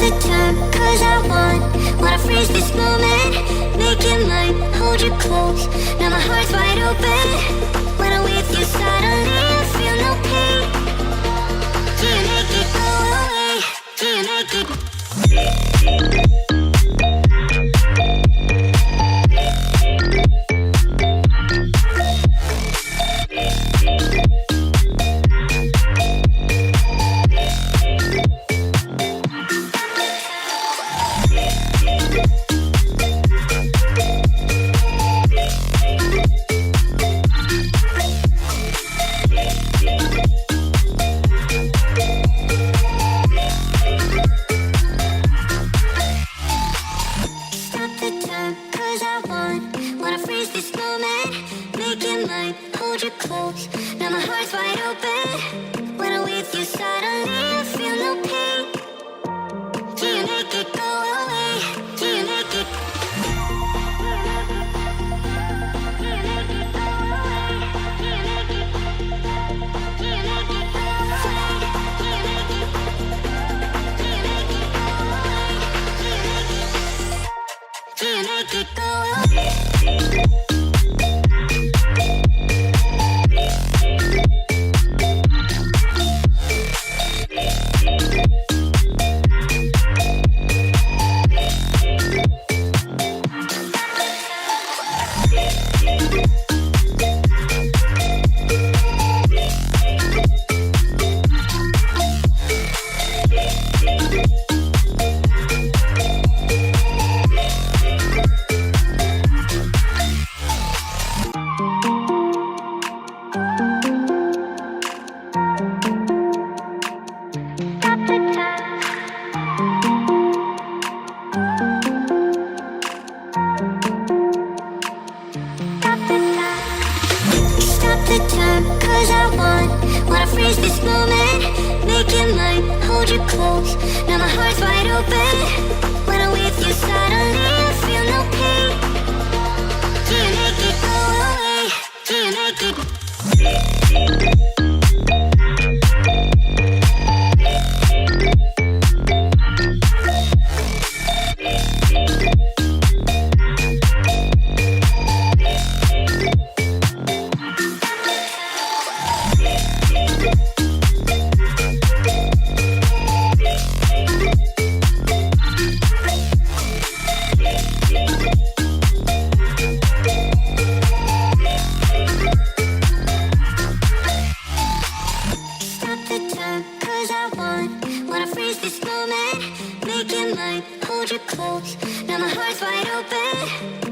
the time, cause I wanna freeze this moment. Make it mine, hold you close. Now my heart's wide open. When I'm with you suddenly I feel no pain. Do you make it go away? Do you make it? Wanna freeze this moment, make it mine, hold you close. Now my heart's wide open. When I'm with you suddenly I feel no pain. Do you make it go away? Do you make it? Do you make it go away? Do you make it? Do you make it go away? Do you make it? Do you make it go away? Do you make it go away? The time, cause I wanna freeze this moment. Make it mine, hold you close. Now my heart's wide open. When I'm with you suddenly I feel no pain. Do you make it go away? Do you make it? Cause I wanna freeze this moment. Make it mine, hold you close. Now my heart's wide open.